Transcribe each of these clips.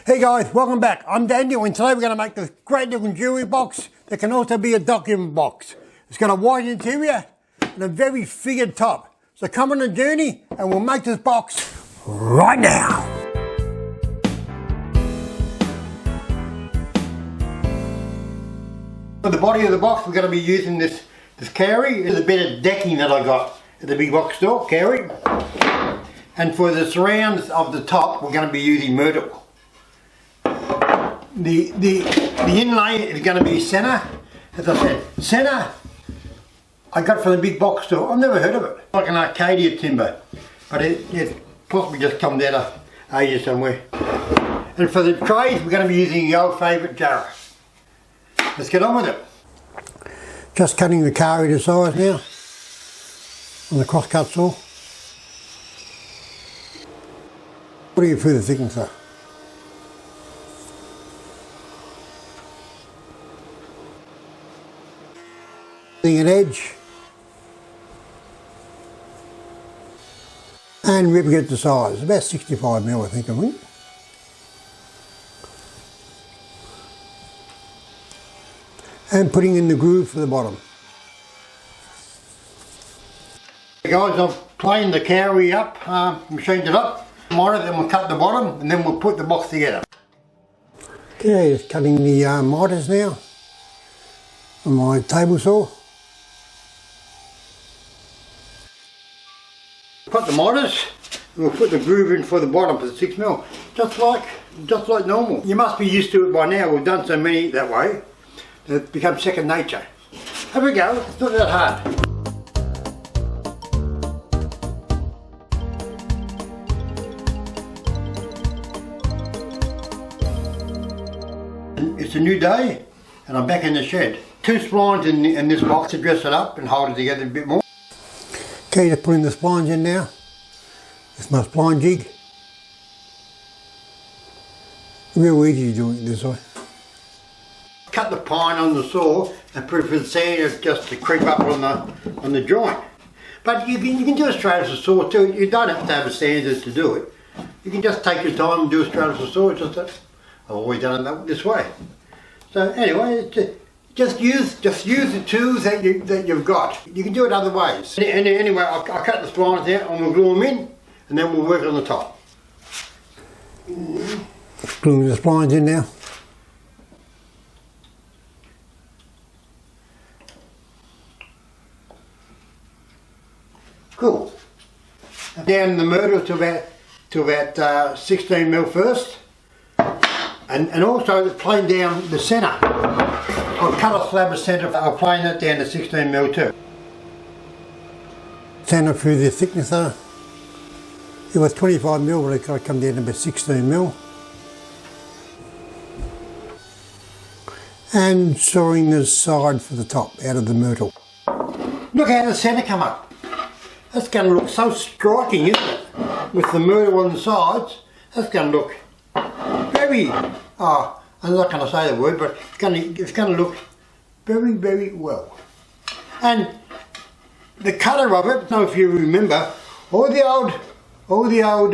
Hey guys, welcome back. I'm Daniel and today we're going to make this great looking jewellery box that can also be a document box. It's got a white interior and a very figured top. So come on a journey and we'll make this box right now. For the body of the box we're going to be using this carry. There's a bit of decking that I got at the big box store, carry. And for the surrounds of the top we're going to be using myrtle. The inlay is going to be Senna. As I said, Senna I got from the big box store. I've never heard of it. Like an Arcadia timber, but it possibly just comes out of Asia somewhere. And for the trays we're going to be using the old favourite Jarrah. Let's get on with it. Just cutting the carry to size now on the cross cut saw. Putting it through the thicknesser. An edge and ripping it to size, about 65mm I think I think. And putting in the groove for the bottom. Hey guys, I've planed the carry up, machined it up, then we'll cut the bottom and then we'll put the box together. Okay, just cutting the miters now on my table saw. Put the miters and we'll put the groove in for the bottom for the 6mm, just like normal. You must be used to it by now. We've done so many that way that it becomes second nature. Have we go, it's not that hard. It's a new day and I'm back in the shed. 2 splines in this box to dress it up and hold it together a bit more. Okay, just putting the splines in now. It's my spline jig. Real easy to do it this way. Cut the pine on the saw and put it for the sander just to creep up on the joint. But you can do it straight as a saw too. You don't have to have a sander to do it. You can just take your time and do it straight as a saw. It's just that I've always done it this way. So anyway, just use the tools that you've got. You can do it other ways. Anyway, I'll cut the splines out and we'll glue them in and then we'll work on the top. Gluing the splines in now. Cool. Down the myrtle to about 16mm first. And also plane down the centre. I'll cut a slab of centre, I'll plane that down to 16mm too. Centre through the thicknesser. It was 25mm, but it's got to come down to about 16mm. And sawing the side for the top out of the myrtle. Look how the centre come up. That's going to look so striking, isn't it? With the myrtle on the sides, that's going to look very, I'm not going to say the word, but it's going to look very, very well. And the colour of it, I don't know if you remember, all the old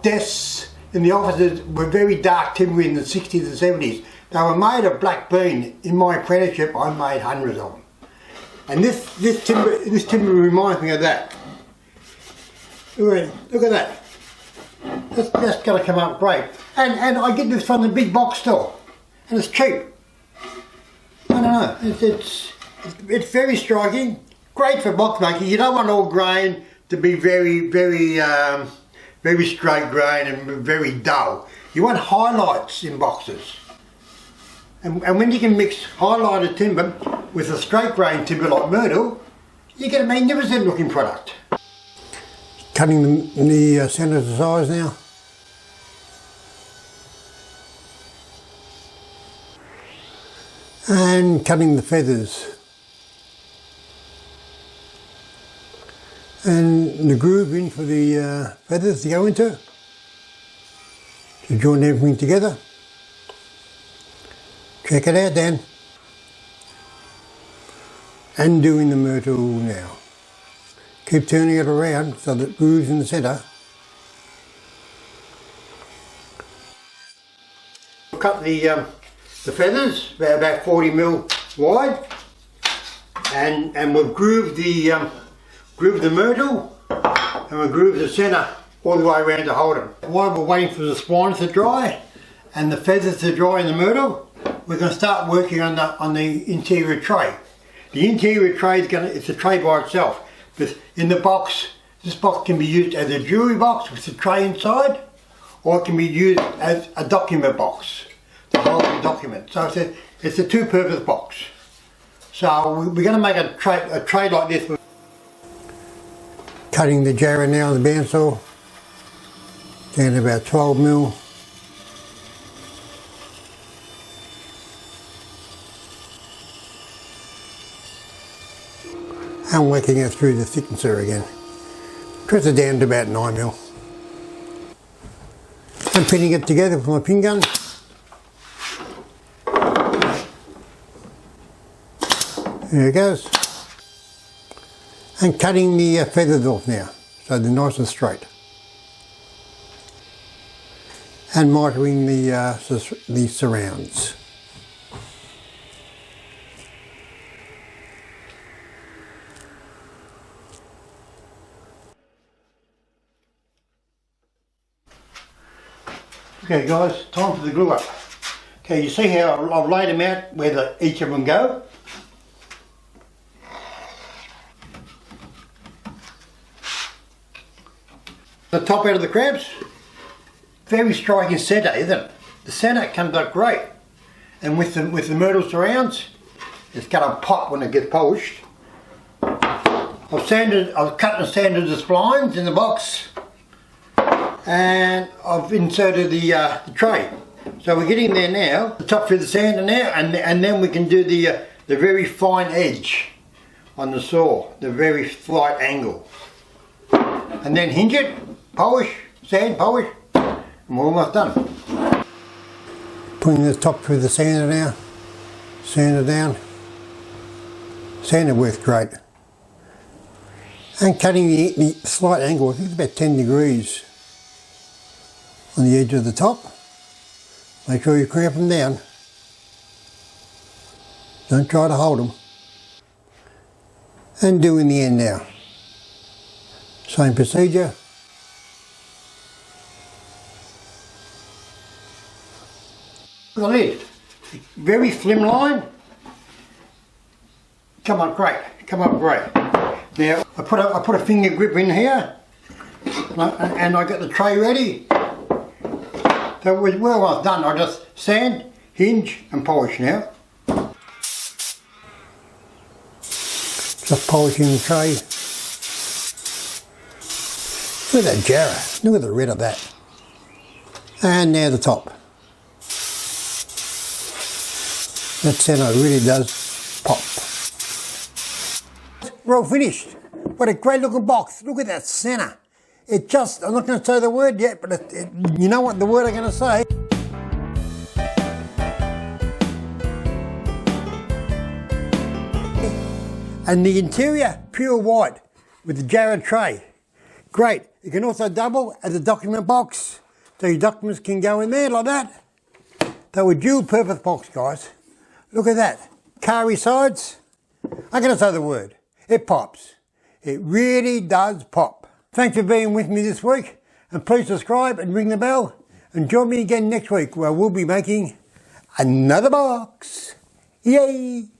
desks in the offices were very dark timber in the 60s and 70s. They were made of black bean. In my apprenticeship, I made hundreds of them. And this timber reminds me of that. Look at that. That's going to come up great. And I get this from the big box store. And it's cheap. I don't know. It's very striking. Great for box making. You don't want all grain to be very straight grain and very dull. You want highlights in boxes. And when you can mix highlighted timber with a straight grain timber like myrtle, you get a magnificent looking product. Cutting the centre to size now. And cutting the feathers. And the groove in for the feathers to go into. To join everything together. Check it out then. And doing the myrtle now. Keep turning it around so that it grooves in the centre. cut the feathers about 40mm wide, and we've grooved the myrtle, and we've grooved the centre all the way around to hold them. While we're waiting for the spines to dry and the feathers to dry in the myrtle, we're going to start working on the interior tray. The interior tray it's a tray by itself, but in the box, this box can be used as a jewellery box with the tray inside, or it can be used as a document box to hold the document. So it's a two-purpose box. So we're going to make a tray like this. Cutting the Jarrah now on the bandsaw down to about 12mm. And working it through the thicknesser again. Press it down to about 9mm. And pinning it together with my pin gun. There it goes. And cutting the feathers off now, so they're nice and straight. And mitering the surrounds. Okay guys, time for the glue up. Okay, you see how I've laid them out where each of them go? The top out of the crabs, very striking centre, isn't it? The centre comes up great, and with the myrtle surrounds, it's going to pop when it gets polished. I've cut and sanded the splines in the box, and I've inserted the tray. So we're getting there now. The top through the sander now, and then we can do the very fine edge on the saw, the very slight angle, and then hinge it. Polish, sand, polish, and we're almost done. Putting the top through the sander now, sander down. Sander works great. And cutting the slight angle, I think it's about 10 degrees on the edge of the top. Make sure you cramp them down. Don't try to hold them. And doing the end now. Same procedure. The lid, very slim line. Come up great. Now I put a finger grip in here, and I got the tray ready. So we're almost done. I just sand, hinge, and polish now. Just polishing the tray. Look at that Jarrah. Look at the red of that. And now the top. That centre really does pop. We're all finished. What a great looking box. Look at that centre. It just, I'm not going to say the word yet, but you know what the word I'm going to say. And the interior, pure white, with the Jarrah tray. Great. You can also double as a document box, so your documents can go in there like that. So a dual purpose box, guys. Look at that. Carry sides. I'm going to say the word. It pops. It really does pop. Thanks for being with me this week. And please subscribe and ring the bell. And join me again next week where we'll be making another box. Yay!